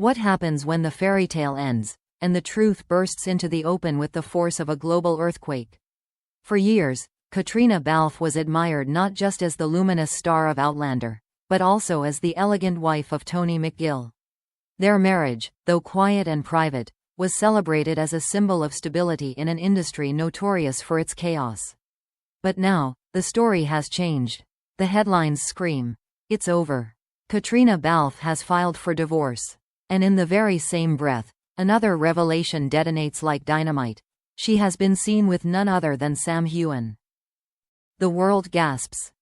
What happens when the fairy tale ends, and the truth bursts into the open with the force of a global earthquake? For years, Caitríona Balfe was admired not just as the luminous star of Outlander, but also as the elegant wife of Tony McGill. Their marriage, though quiet and private, was celebrated as a symbol of stability in an industry notorious for its chaos. But now, the story has changed. The headlines scream, "It's over. Caitríona Balfe has filed for divorce." And in the very same breath, another revelation detonates like dynamite. She has been seen with none other than Sam Heughan. The world gasps.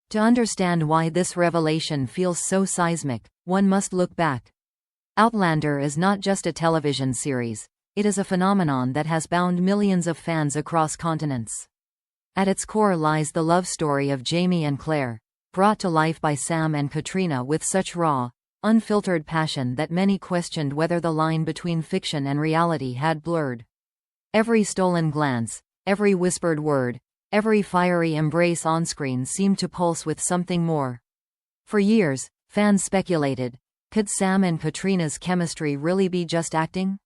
To understand why this revelation feels so seismic, one must look back. Outlander is not just a television series, it is a phenomenon that has bound millions of fans across continents. At its core lies the love story of Jamie and Claire, brought to life by Sam and Caitríona with such raw, unfiltered passion that many questioned whether the line between fiction and reality had blurred. Every stolen glance, every whispered word, every fiery embrace onscreen seemed to pulse with something more. For years, fans speculated, could Sam and Caitríona's chemistry really be just acting?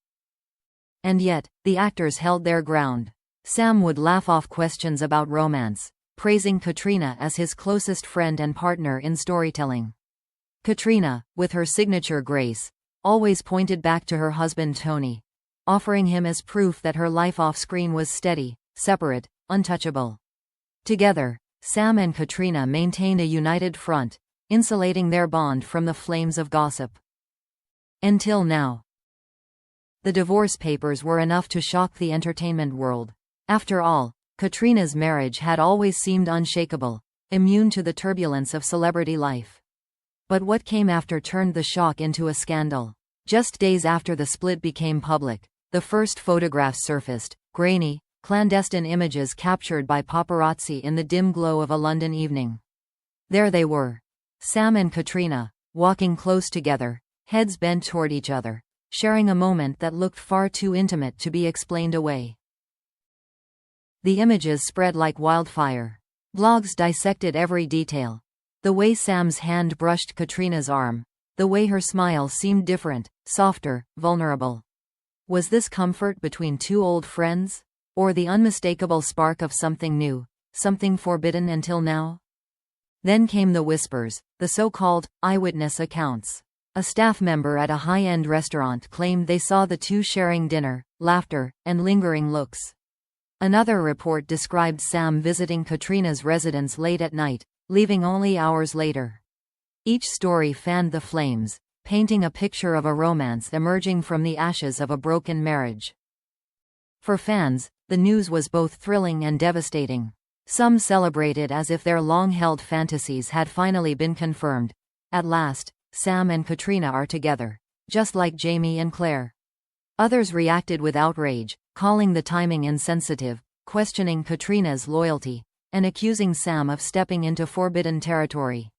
And yet, the actors held their ground. Sam would laugh off questions about romance, praising Caitríona as his closest friend and partner in storytelling. Caitríona, with her signature grace, always pointed back to her husband Tony, offering him as proof that her life off-screen was steady, separate, untouchable. Together, Sam and Caitríona maintained a united front, insulating their bond from the flames of gossip. Until now. The divorce papers were enough to shock the entertainment world. After all, Caitríona's marriage had always seemed unshakable, immune to the turbulence of celebrity life. But what came after turned the shock into a scandal. Just days after the split became public, the first photographs surfaced, grainy, clandestine images captured by paparazzi in the dim glow of a London evening. There they were. Sam and Caitríona, walking close together, heads bent toward each other, sharing a moment that looked far too intimate to be explained away. The images spread like wildfire. Blogs dissected every detail. The way Sam's hand brushed Caitríona's arm, the way her smile seemed different, softer, vulnerable. Was this comfort between two old friends? Or the unmistakable spark of something new, something forbidden until now? Then came the whispers, the so-called eyewitness accounts. A staff member at a high-end restaurant claimed they saw the two sharing dinner, laughter, and lingering looks. Another report described Sam visiting Caitríona's residence late at night, leaving only hours later. Each story fanned the flames, painting a picture of a romance emerging from the ashes of a broken marriage. For fans, the news was both thrilling and devastating. Some celebrated as if their long-held fantasies had finally been confirmed. At last, Sam and Caitríona are together, just like Jamie and Claire. Others reacted with outrage, calling the timing insensitive, questioning Caitríona's loyalty, and accusing Sam of stepping into forbidden territory.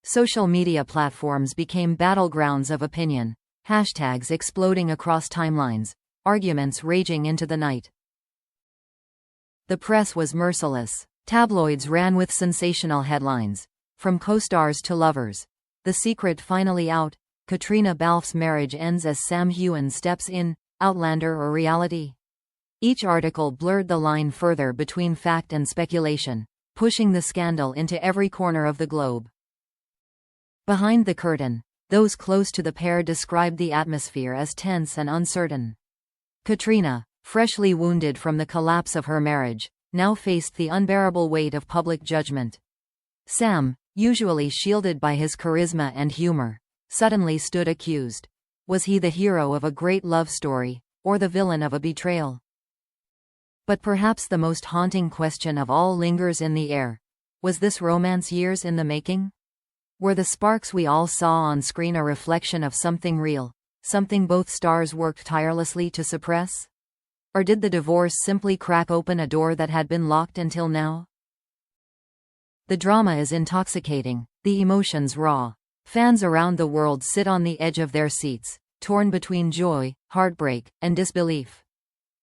Social media platforms became battlegrounds of opinion, hashtags exploding across timelines, arguments raging into the night. The press was merciless. Tabloids ran with sensational headlines. From co-stars to lovers. The secret finally out, Caitríona Balfe's marriage ends as Sam Heughan steps in, Outlander or reality? Each article blurred the line further between fact and speculation, pushing the scandal into every corner of the globe. Behind the curtain, those close to the pair described the atmosphere as tense and uncertain. Caitríona, freshly wounded from the collapse of her marriage, now faced the unbearable weight of public judgment. Sam, usually shielded by his charisma and humor, suddenly stood accused. Was he the hero of a great love story, or the villain of a betrayal? But perhaps the most haunting question of all lingers in the air. Was this romance years in the making? Were the sparks we all saw on screen a reflection of something real, something both stars worked tirelessly to suppress? Or did the divorce simply crack open a door that had been locked until now? The drama is intoxicating, the emotions raw. Fans around the world sit on the edge of their seats, torn between joy, heartbreak, and disbelief.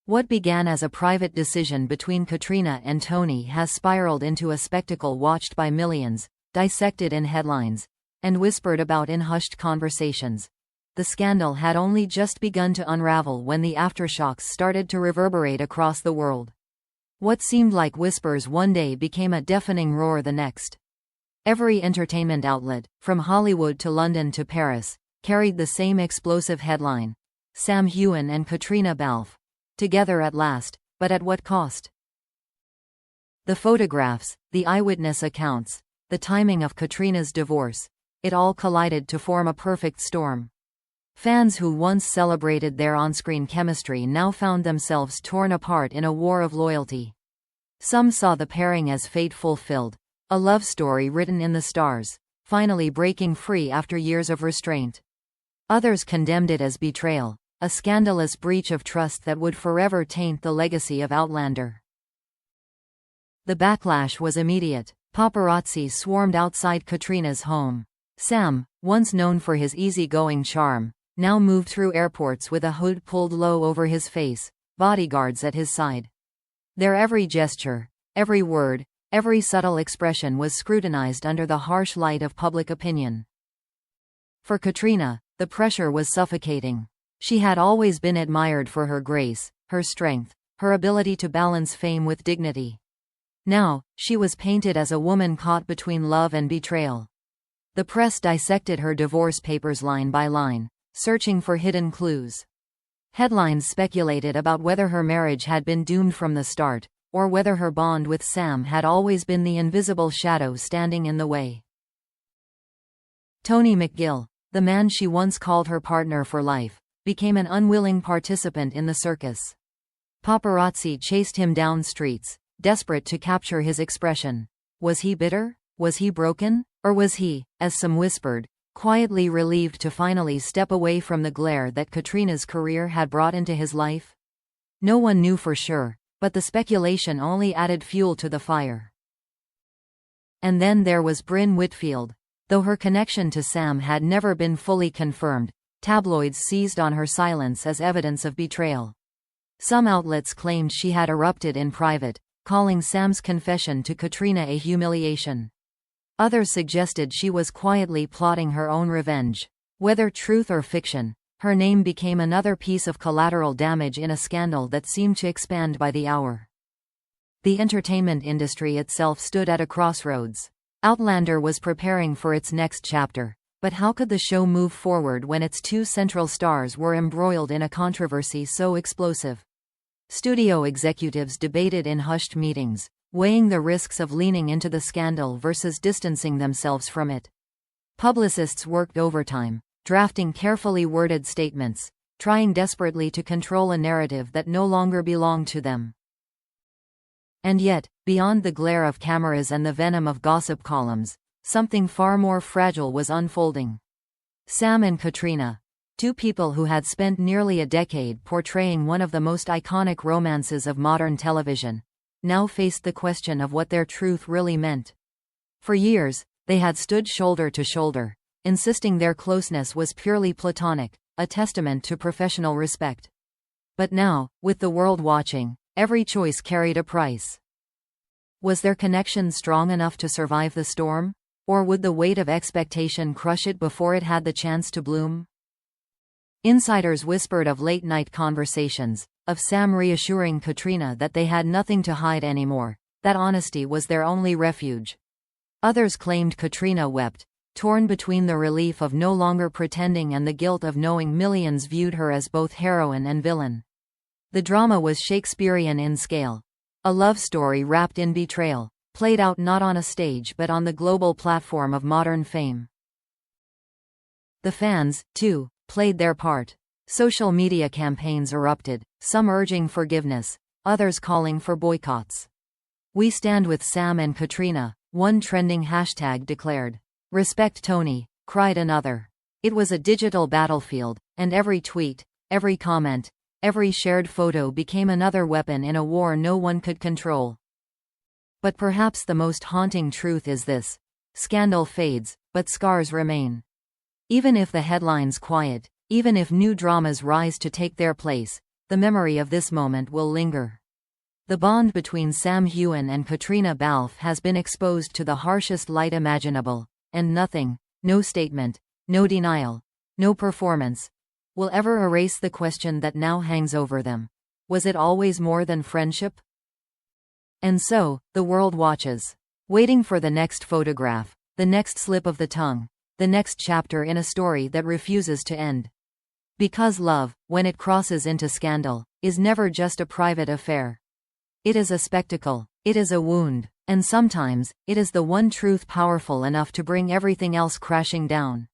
What began as a private decision between Caitríona and Tony has spiraled into a spectacle watched by millions, dissected in headlines, and whispered about in hushed conversations. the scandal had only just begun to unravel when the aftershocks started to reverberate across the world. What seemed like whispers one day became a deafening roar the next. Every entertainment outlet, from Hollywood to London to Paris, carried the same explosive headline: Sam Heughan and Caitríona Balfe. Together at last, but at what cost? The photographs, the eyewitness accounts, the timing of Caitríona's divorce, it all collided to form a perfect storm. Fans who once celebrated their on-screen chemistry now found themselves torn apart in a war of loyalty. Some saw the pairing as fate fulfilled, a love story written in the stars, finally breaking free after years of restraint. Others condemned it as betrayal, a scandalous breach of trust that would forever taint the legacy of Outlander. The backlash was immediate. Paparazzi swarmed outside Caitríona's home. Sam, once known for his easygoing charm, now moved through airports with a hood pulled low over his face, bodyguards at his side. Their every gesture, every word, every subtle expression was scrutinized under the harsh light of public opinion. For Caitríona, the pressure was suffocating. She had always been admired for her grace, her strength, her ability to balance fame with dignity. Now, she was painted as a woman caught between love and betrayal. The press dissected her divorce papers line by line, searching for hidden clues. Headlines speculated about whether her marriage had been doomed from the start, or whether her bond with Sam had always been the invisible shadow standing in the way. Tony McGill, the man she once called her partner for life, became an unwilling participant in the circus. Paparazzi chased him down streets, desperate to capture his expression. Was he bitter? Was he broken? Or was he, as some whispered, quietly relieved to finally step away from the glare that Caitríona's career had brought into his life? No one knew for sure, but the speculation only added fuel to the fire. And then there was Brynn Whitfield. Though her connection to Sam had never been fully confirmed, tabloids seized on her silence as evidence of betrayal. Some outlets claimed she had erupted in private, calling Sam's confession to Caitríona a humiliation. Others suggested she was quietly plotting her own revenge. Whether truth or fiction, her name became another piece of collateral damage in a scandal that seemed to expand by the hour. The entertainment industry itself stood at a crossroads. Outlander was preparing for its next chapter, but how could the show move forward when its two central stars were embroiled in a controversy so explosive? Studio executives debated in hushed meetings, weighing the risks of leaning into the scandal versus distancing themselves from it. Publicists worked overtime, drafting carefully worded statements, trying desperately to control a narrative that no longer belonged to them. And yet, beyond the glare of cameras and the venom of gossip columns, something far more fragile was unfolding. Sam and Caitríona, two people who had spent nearly a decade portraying one of the most iconic romances of modern television, now faced the question of what their truth really meant. For years, they had stood shoulder to shoulder, insisting their closeness was purely platonic, a testament to professional respect. But now, with the world watching, every choice carried a price. Was their connection strong enough to survive the storm? Or would the weight of expectation crush it before it had the chance to bloom? Insiders whispered of late-night conversations, of Sam reassuring Caitríona that they had nothing to hide anymore, that honesty was their only refuge. Others claimed Caitríona wept, torn between the relief of no longer pretending and the guilt of knowing millions viewed her as both heroine and villain. The drama was Shakespearean in scale. A love story wrapped in betrayal, played out not on a stage but on the global platform of modern fame. The fans, too, played their part. Social media campaigns erupted, some urging forgiveness, others calling for boycotts. "We stand with Sam and Caitríona," one trending hashtag declared. "Respect Tony," cried another. It was a digital battlefield, and every tweet, every comment, every shared photo became another weapon in a war no one could control. But perhaps the most haunting truth is this: scandal fades, but scars remain. Even if the headlines quiet, even if new dramas rise to take their place, the memory of this moment will linger. The bond between Sam Heughan and Caitríona Balfe has been exposed to the harshest light imaginable, and nothing, no statement, no denial, No performance will ever erase the question that now hangs over them. Was it always more than friendship? And so, the world watches, waiting for the next photograph, the next slip of the tongue, the next chapter in a story that refuses to end. Because love, when it crosses into scandal, is never just a private affair. It is a spectacle. It is a wound. And sometimes, it is the one truth powerful enough to bring everything else crashing down.